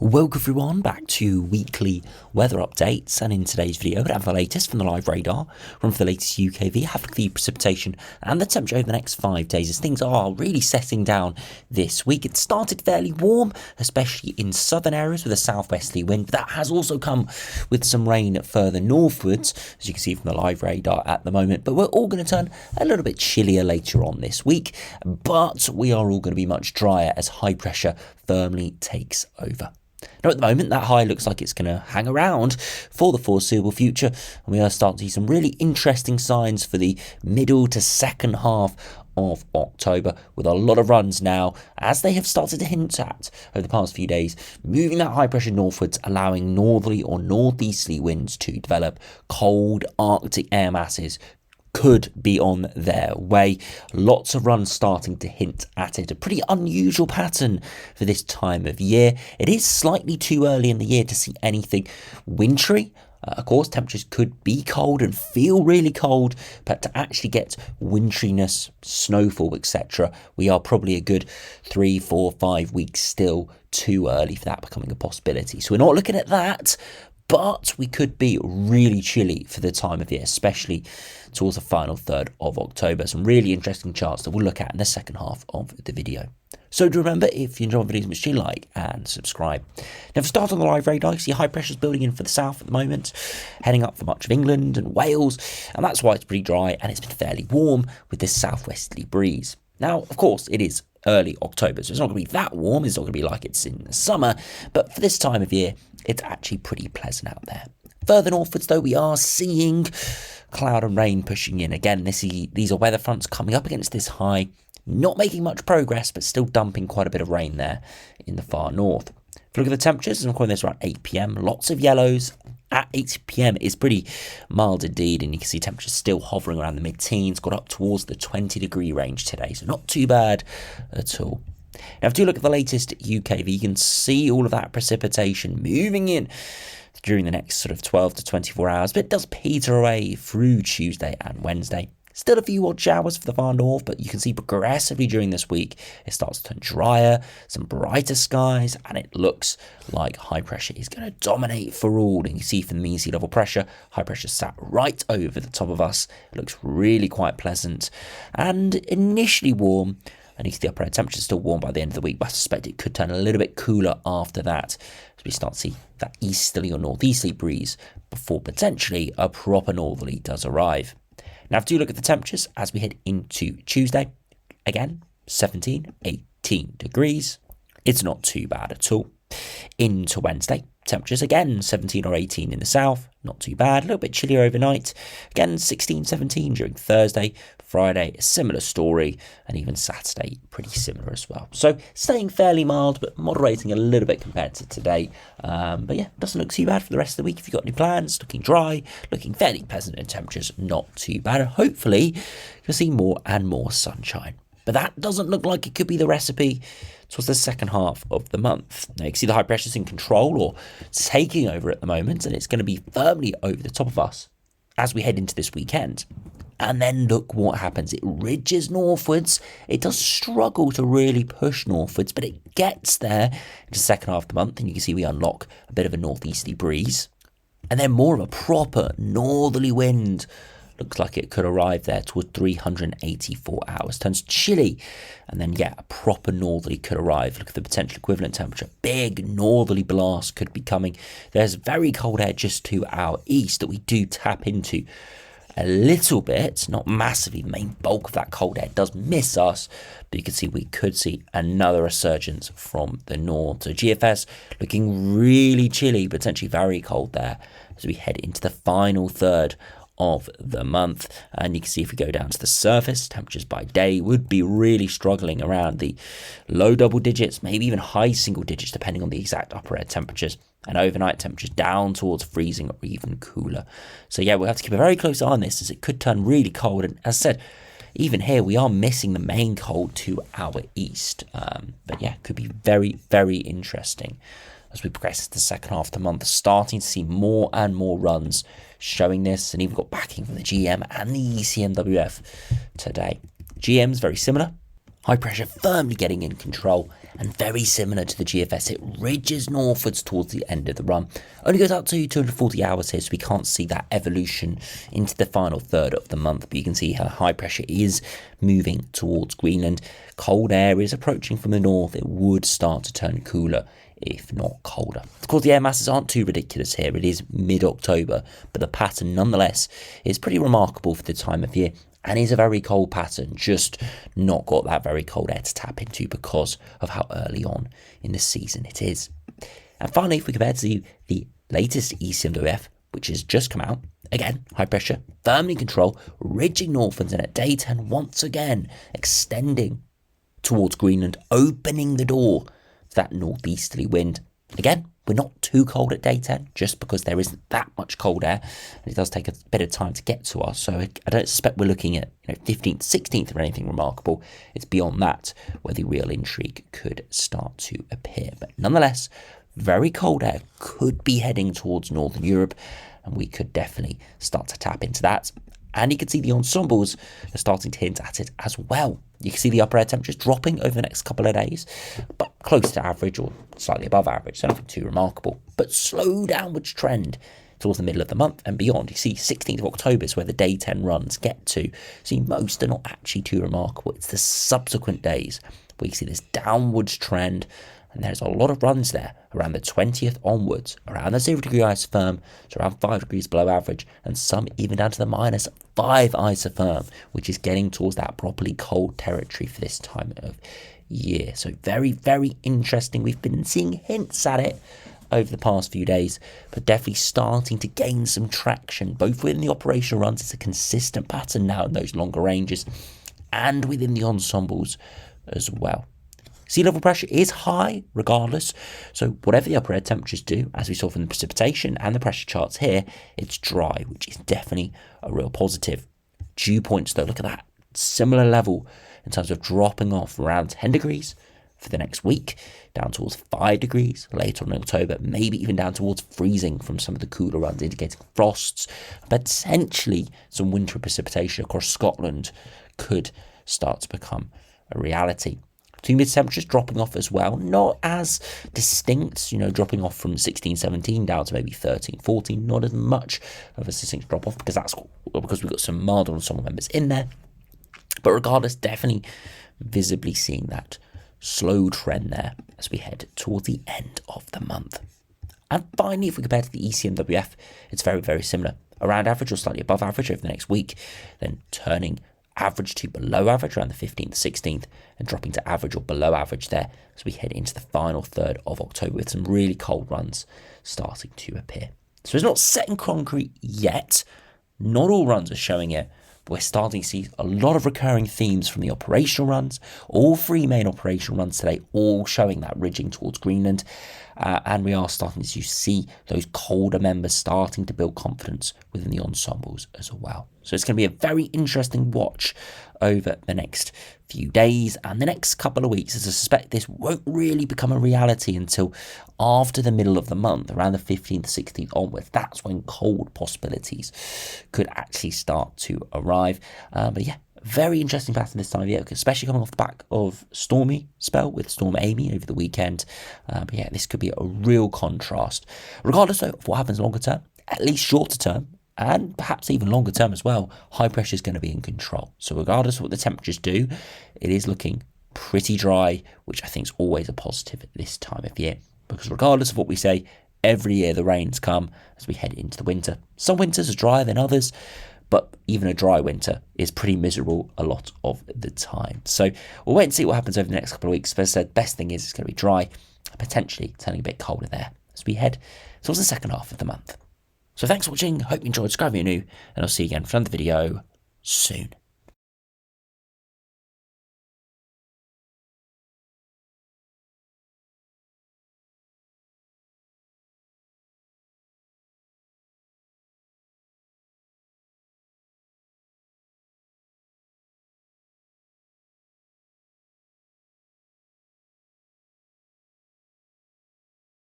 Welcome everyone back to weekly weather updates, and in today's video we have the latest from the live radar, run for the latest UKV, have the precipitation and the temperature over the next 5 days as things are really settling down this week. It started fairly warm, especially in southern areas with a southwesterly wind, but that has also come with some rain further northwards, as you can see from the live radar at the moment. But we're all going to turn a little bit chillier later on this week, but we are all going to be much drier as high pressure firmly takes over. Now, at the moment, that high looks like it's going to hang around for the foreseeable future, and we are starting to see some really interesting signs for the middle to second half of October, with a lot of runs now, as they have started to hint at over the past few days, moving that high pressure northwards, allowing northerly or northeasterly winds to develop. Cold Arctic air masses could be on their way. Lots of runs starting to hint at it. A pretty unusual pattern for this time of year. It is slightly too early in the year to see anything wintry. Of course, temperatures could be cold and feel really cold, but to actually get wintriness, snowfall, etc., we are probably a good 3, 4, 5 weeks still too early for that becoming a possibility. So we're not looking at that, but we could be really chilly for the time of year, especially towards the final third of October. Some really interesting charts that we'll look at in the second half of the video. So do remember, if you enjoy the videos, make sure you like and subscribe. Now, for start on the live radar, you see high pressures building in for the south at the moment, heading up for much of England and Wales, and that's why it's pretty dry and it's been fairly warm with this southwesterly breeze. Now, of course, it is early October, so it's not going to be that warm. It's not going to be like it's in the summer, but for this time of year, it's actually pretty pleasant out there. Further northwards, though, we are seeing cloud and rain pushing in. Again, these are weather fronts coming up against this high, not making much progress, but still dumping quite a bit of rain there in the far north. If you look at the temperatures, I'm calling this around 8 p.m, lots of yellows. At 8 p.m, it's pretty mild indeed, and you can see temperatures still hovering around the mid-teens, got up towards the 20-degree range today, so not too bad at all. Now, if you look at the latest UKV, you can see all of that precipitation moving in during the next sort of 12 to 24 hours, but it does peter away through Tuesday and Wednesday. Still a few odd showers for the far north, but you can see progressively during this week, it starts to turn drier, some brighter skies, and it looks like high pressure is going to dominate for all. And you see from the mean sea level pressure, high pressure sat right over the top of us. It looks really quite pleasant and initially warm. And you see the upper air temperature is still warm by the end of the week, but I suspect it could turn a little bit cooler after that as we start to see that easterly or northeasterly breeze before potentially a proper northerly does arrive. Now, if you look at the temperatures as we head into Tuesday, again, 17, 18 degrees. It's not too bad at all. Into Wednesday, temperatures again 17 or 18 in the south, not too bad, a little bit chillier overnight, again 16, 17 during Thursday. Friday, a similar story, and even Saturday, pretty similar as well. So staying fairly mild, but moderating a little bit compared to today. But yeah, doesn't look too bad for the rest of the week. If you've got any plans, looking dry, looking fairly pleasant, and temperatures not too bad. And hopefully you'll see more and more sunshine. But that doesn't look like it could be the recipe towards the second half of the month. Now you can see the high pressure's in control or taking over at the moment, and it's going to be firmly over the top of us as we head into this weekend. And then look what happens. It ridges northwards. It does struggle to really push northwards, but it gets there in the second half of the month. And you can see we unlock a bit of a northeasterly breeze. And then more of a proper northerly wind. Looks like it could arrive there towards 384 hours. Turns chilly. And then, yeah, a proper northerly could arrive. Look at the potential equivalent temperature. Big northerly blast could be coming. There's very cold air just to our east that we do tap into a little bit, not massively. The main bulk of that cold air does miss us, but you can see we could see another resurgence from the north. So GFS looking really chilly, potentially very cold there as we head into the final third of the month. And you can see if we go down to the surface, temperatures by day would be really struggling around the low double digits, maybe even high single digits, depending on the exact upper air temperatures. And overnight temperatures down towards freezing or even cooler. So yeah, we'll have to keep a very close eye on this as it could turn really cold. And as I said, even here we are missing the main cold to our east. But yeah, could be very, very interesting as we progress to the second half of the month, starting to see more and more runs showing this, and even got backing from the GM and the ECMWF today. GM's very similar. High pressure firmly getting in control, and very similar to the GFS, it ridges northwards towards the end of the run. Only goes out to 240 hours here, so we can't see that evolution into the final third of the month, but you can see how high pressure is moving towards Greenland. Cold air is approaching from the north. It would start to turn cooler, if not colder. Of course, the air masses aren't too ridiculous here. It is mid-October, but the pattern nonetheless is pretty remarkable for the time of year, and is a very cold pattern, just not got that very cold air to tap into because of how early on in the season it is. And finally, if we compare to the latest ECMWF, which has just come out, again, high pressure, firmly in control, ridging northwards, and at day 10, once again, extending towards Greenland, opening the door to that northeasterly wind. Again, we're not too cold at day 10, just because there isn't that much cold air, and it does take a bit of time to get to us. So I don't suspect we're looking at 15th, 16th or anything remarkable. It's beyond that where the real intrigue could start to appear. But nonetheless, very cold air could be heading towards Northern Europe, and we could definitely start to tap into that. And you can see the ensembles are starting to hint at it as well. You can see the upper air temperatures dropping over the next couple of days, but close to average or slightly above average, so nothing too remarkable. But slow downwards trend towards the middle of the month and beyond. You see 16th of October is where the day 10 runs get to. See, most are not actually too remarkable. It's the subsequent days where you see this downwards trend, and there's a lot of runs there around the 20th onwards, around the 0 degree isotherm, so around 5 degrees below average, and some even down to the -5 isotherm, which is getting towards that properly cold territory for this time of year. So very, very interesting. We've been seeing hints at it over the past few days, but definitely starting to gain some traction, both within the operational runs. It's a consistent pattern now in those longer ranges, and within the ensembles as well. Sea level pressure is high regardless, so whatever the upper air temperatures do, as we saw from the precipitation and the pressure charts here, it's dry, which is definitely a real positive. Dew points though, look at that, similar level in terms of dropping off around 10 degrees for the next week, down towards 5 degrees later on in October, maybe even down towards freezing from some of the cooler runs, indicating frosts, potentially some winter precipitation across Scotland could start to become a reality. Humid temperatures dropping off as well, not as distinct, dropping off from 16, 17 down to maybe 13, 14, not as much of a distinct drop off because we've got some mild ensemble members in there. But regardless, definitely visibly seeing that slow trend there as we head towards the end of the month. And finally, if we compare to the ECMWF, it's very, very similar. Around average or slightly above average over the next week, then turning average to below average around the 15th, 16th, and dropping to average or below average there as we head into the final third of October with some really cold runs starting to appear. So it's not set in concrete yet. Not all runs are showing it, but we're starting to see a lot of recurring themes from the operational runs. All 3 main operational runs today, all showing that ridging towards Greenland. And we are starting to see those colder members starting to build confidence within the ensembles as well. So it's going to be a very interesting watch over the next few days and the next couple of weeks, as I suspect this won't really become a reality until after the middle of the month, around the 15th, 16th onwards. That's when cold possibilities could actually start to arrive. But yeah, very interesting pattern this time of year, especially coming off the back of stormy spell with Storm Amy over the weekend. But yeah, this could be a real contrast. Regardless though of what happens longer term, at least shorter term, and perhaps even longer term as well, high pressure is going to be in control. So regardless of what the temperatures do, it is looking pretty dry, which I think is always a positive at this time of year. Because regardless of what we say, every year the rains come as we head into the winter. Some winters are drier than others, but even a dry winter is pretty miserable a lot of the time. So we'll wait and see what happens over the next couple of weeks. But as I said, best thing is it's going to be dry, potentially turning a bit colder there as we head towards the second half of the month. So thanks for watching, hope you enjoyed, subscribe if you're new, and I'll see you again for another video soon.